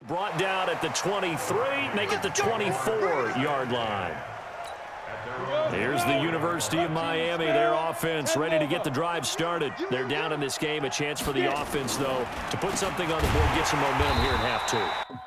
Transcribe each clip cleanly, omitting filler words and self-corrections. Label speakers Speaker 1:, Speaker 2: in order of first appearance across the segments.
Speaker 1: Brought down at the 23, make it the 24-yard line. Here's the University of Miami, their offense ready to get the drive started. They're down in this game, a chance for the offense, though, to put something on the board, get some momentum here in half two.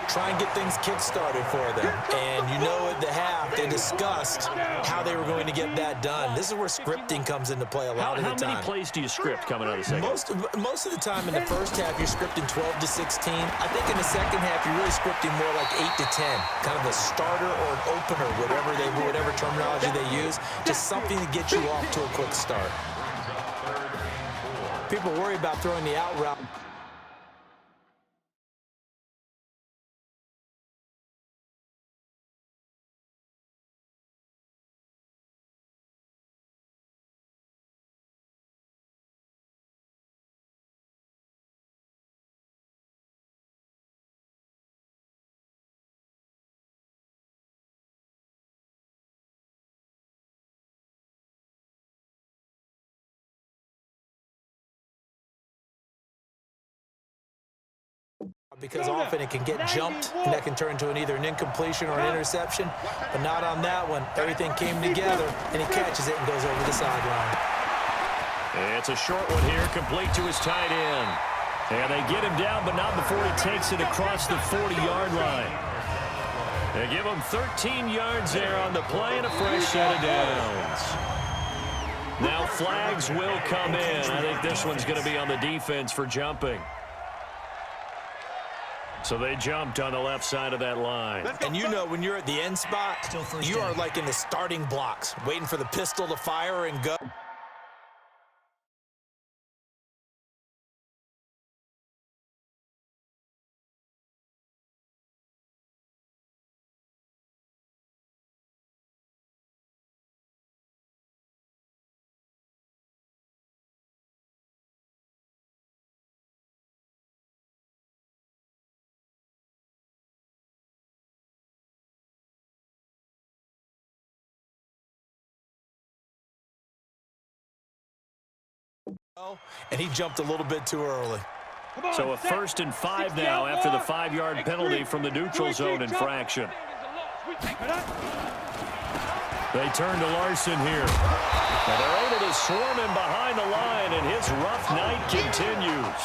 Speaker 2: Try and get things kick-started for them. And you know at the half, they discussed how they were going to get that done. This is where scripting comes into play a lot of the time.
Speaker 1: How many plays do you script coming out of the second?
Speaker 2: Most of the time in the first half, you're scripting 12 to 16. I think in the second half, you're really scripting more like 8 to 10. Kind of a starter or an opener, whatever terminology they use. Just something to get you off to a quick start. People worry about throwing the out route. Because often it can get jumped, and that can turn into either an incompletion or an interception. But not on that one. Everything came together, and he catches it and goes over the sideline.
Speaker 1: It's a short one here, complete to his tight end. And they get him down, but not before he takes it across the 40-yard line. They give him 13 yards there on the play and a fresh set of downs. Now flags will come in. I think this one's going to be on the defense for jumping. So they jumped on the left side of that line.
Speaker 2: And you know when you're at the end spot, you are like in the starting blocks, waiting for the pistol to fire and go. And he jumped a little bit too early.
Speaker 1: So a 1st and 5 now after the 5-yard penalty from the neutral zone infraction. They turn to Larson here. And they're able to swarm him behind the line, and his rough night continues.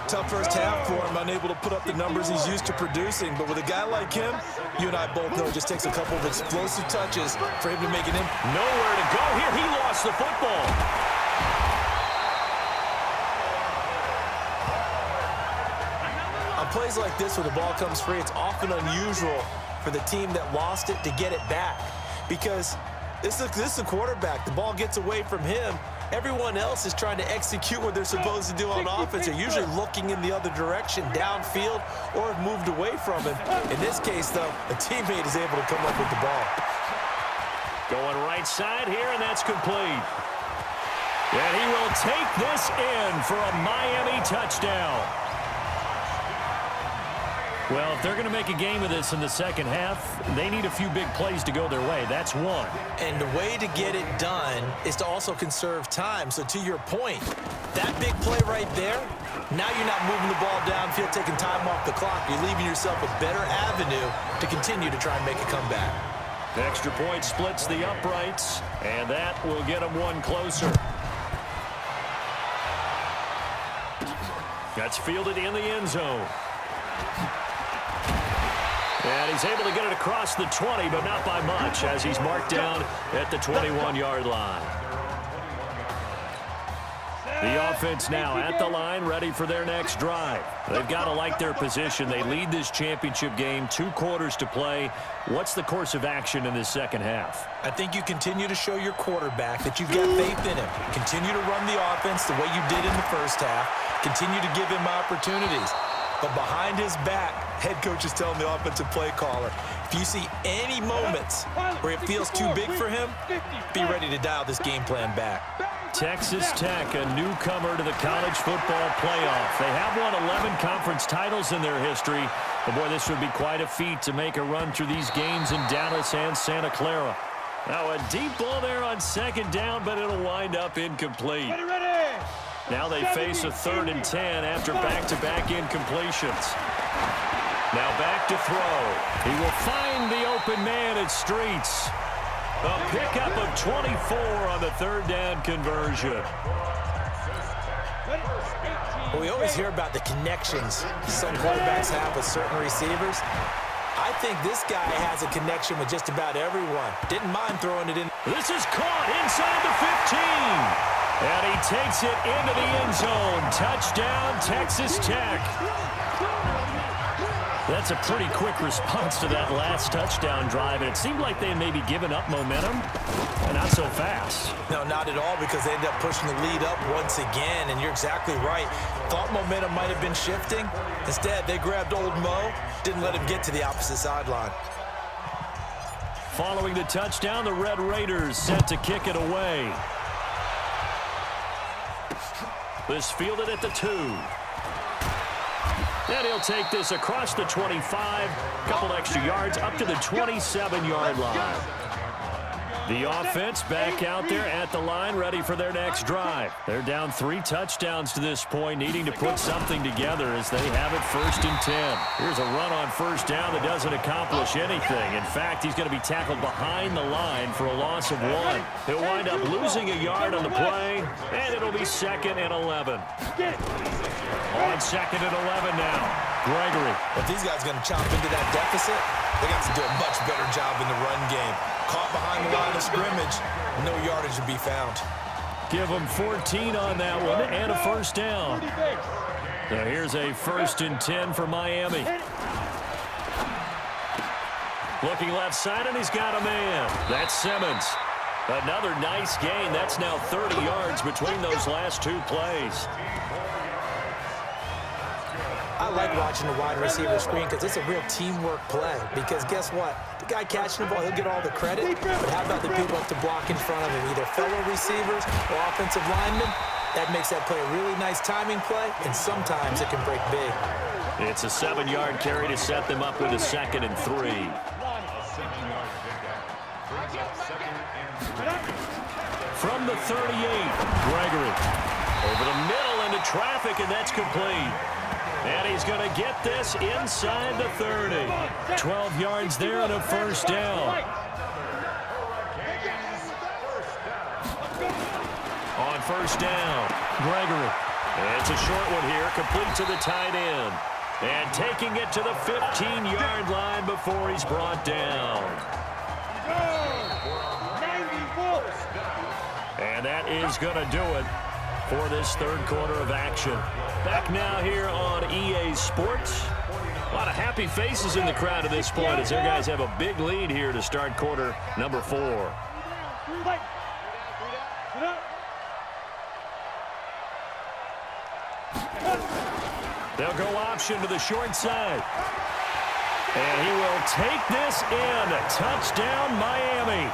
Speaker 2: Tough first half for him, unable to put up the numbers he's used to producing. But with a guy like him, you and I both know it just takes a couple of explosive touches for him to make an impact.
Speaker 1: Nowhere to go here. He lost the football.
Speaker 2: On plays like this where the ball comes free, it's often unusual for the team that lost it to get it back. Because this is a quarterback. The ball gets away from him. Everyone else is trying to execute what they're supposed to do on offense. They're usually looking in the other direction, downfield, or have moved away from him. In this case, though, a teammate is able to come up with the ball.
Speaker 1: Going right side here, and that's complete. And he will take this in for a Miami touchdown. Well, if they're going to make a game of this in the second half, they need a few big plays to go their way. That's one.
Speaker 2: And the way to get it done is to also conserve time. So to your point, that big play right there, now you're not moving the ball downfield, taking time off the clock. You're leaving yourself a better avenue to continue to try and make a comeback.
Speaker 1: The extra point splits the uprights, and that will get them one closer. That's fielded in the end zone. And he's able to get it across the 20, but not by much, as he's marked down at the 21-yard line. The offense now at the line, ready for their next drive. They've got to like their position. They lead this championship game, 2 quarters to play. What's the course of action in this second half?
Speaker 2: I think you continue to show your quarterback that you've got faith in him. Continue to run the offense the way you did in the first half. Continue to give him opportunities. But behind his back, head coach is telling the offensive play caller, if you see any moments where it feels too big for him, be ready to dial this game plan back.
Speaker 1: Texas Tech, a newcomer to the college football playoff. They have won 11 conference titles in their history. But, boy, this would be quite a feat to make a run through these games in Dallas and Santa Clara. Now a deep ball there on second down, but it'll wind up incomplete. Now they face a 3rd and 10 after back-to-back incompletions. Now back to throw. He will find the open man at Streets. A pickup of 24 on the 3rd down conversion.
Speaker 2: Well, we always hear about the connections some quarterbacks have with certain receivers. I think this guy has a connection with just about everyone. Didn't mind throwing it in.
Speaker 1: This is caught inside the 15. And he takes it into the end zone. Touchdown, Texas Tech. That's a pretty quick response to that last touchdown drive. And it seemed like they may be giving up momentum, and not so fast.
Speaker 2: No, not at all, because they ended up pushing the lead up once again. And you're exactly right. Thought momentum might have been shifting. Instead, they grabbed old Mo, didn't let him get to the opposite sideline.
Speaker 1: Following the touchdown, the Red Raiders set to kick it away. This fielded at the 2. And he'll take this across the 25, couple extra yards up to the 27-yard line. The offense back out there at the line, ready for their next drive. They're down 3 touchdowns to this point, needing to put something together as they have it 1st and 10. Here's a run on 1st down that doesn't accomplish anything. In fact, he's going to be tackled behind the line for a loss of 1. He'll wind up losing a yard on the play, and it'll be 2nd and 11. On 2nd and 11 now. Gregory.
Speaker 2: If these guys are going to chop into that deficit, they got to do a much better job in the run game. Caught behind the line of scrimmage, no yardage to be found.
Speaker 1: Give them 14 on that one and a first down. So here's a 1st and 10 for Miami. Looking left side, and he's got a man. That's Simmons. Another nice gain. That's now 30 yards between those last 2 plays.
Speaker 2: I like watching the wide receiver screen because it's a real teamwork play. Because guess what? The guy catching the ball, he'll get all the credit. But how about the people up to block in front of him? Either fellow receivers or offensive linemen. That makes that play a really nice timing play, and sometimes it can break big.
Speaker 1: It's a 7-yard carry to set them up with a 2nd and 3. From the 38, Gregory. Over the middle into traffic, and that's complete. And he's going to get this inside the 30. 12 yards there and a first down. On first down, Gregory. It's a short one here, complete to the tight end. And taking it to the 15-yard line before he's brought down. And that is going to do it for this 3rd quarter of action. Back now here on EA Sports. A lot of happy faces in the crowd at this point as their guys have a big lead here to start quarter number 4. They'll go option to the short side. And he will take this in. Touchdown, Miami.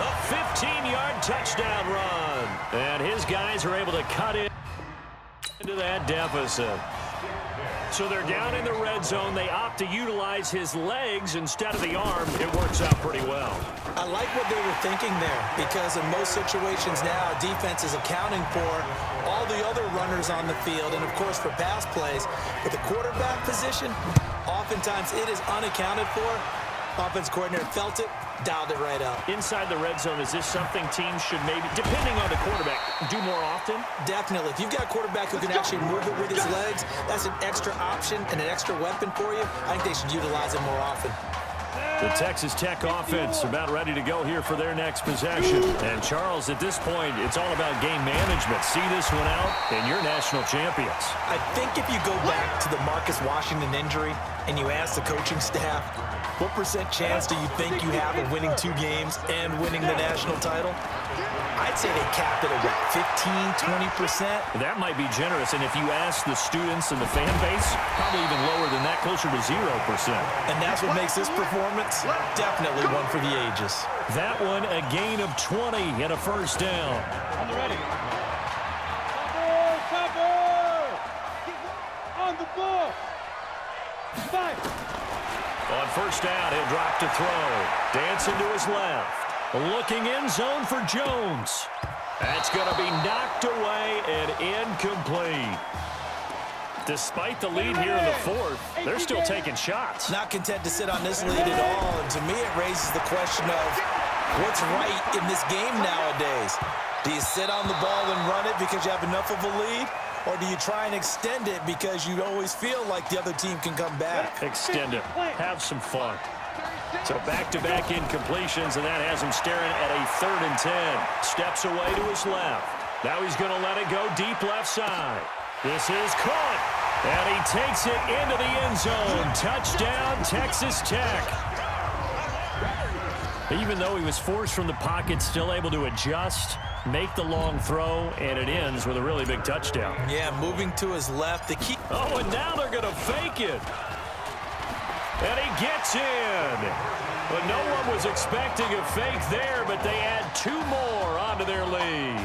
Speaker 1: A 15-yard touchdown run. And his guys are able to cut into that deficit. So they're down in the red zone. They opt to utilize his legs instead of the arm. It works out pretty well.
Speaker 2: I like what they were thinking there because in most situations now, defense is accounting for all the other runners on the field and, of course, for pass plays. But the quarterback position, oftentimes it is unaccounted for. Offense coordinator felt it, dialed it right up.
Speaker 1: Inside the red zone, is this something teams should maybe, depending on the quarterback, do more often?
Speaker 2: Definitely. If you've got a quarterback who can actually move it with his legs, that's an extra option and an extra weapon for you. I think they should utilize it more often.
Speaker 1: The Texas Tech offense about ready to go here for their next possession. And, Charles, at this point, it's all about game management. See this one out, and you're national champions.
Speaker 2: I think if you go back to the Marcus Washington injury and you ask the coaching staff, what % chance do you think you have of winning 2 games and winning the national title? I'd say they capped it at about 15–20%.
Speaker 1: That might be generous, and if you ask the students and the fan base, probably even lower than that, closer to 0%.
Speaker 2: And that's what makes this performance definitely one for the ages.
Speaker 1: That one, a gain of 20 and a first down.
Speaker 3: On the ready. On the ball. 5.
Speaker 1: On first down, he'll drop to throw. Dancing to his left. Looking in zone for Jones. That's going to be knocked away and incomplete. Despite the lead here in the 4th, they're still taking shots.
Speaker 2: Not content to sit on this lead at all. And to me, it raises the question of what's right in this game nowadays. Do you sit on the ball and run it because you have enough of a lead? Or do you try and extend it because you always feel like the other team can come back?
Speaker 1: Extend it. Have some fun. So back-to-back incompletions, and that has him staring at a 3rd and 10. Steps away to his left. Now he's going to let it go deep left side. This is caught, and he takes it into the end zone. Touchdown, Texas Tech. Even though he was forced from the pocket, still able to adjust, make the long throw, and it ends with a really big touchdown.
Speaker 2: Yeah, moving to his left. The key.
Speaker 1: Oh, and now they're going to fake it. And he gets in. But no one was expecting a fake there, but they add 2 more onto their lead.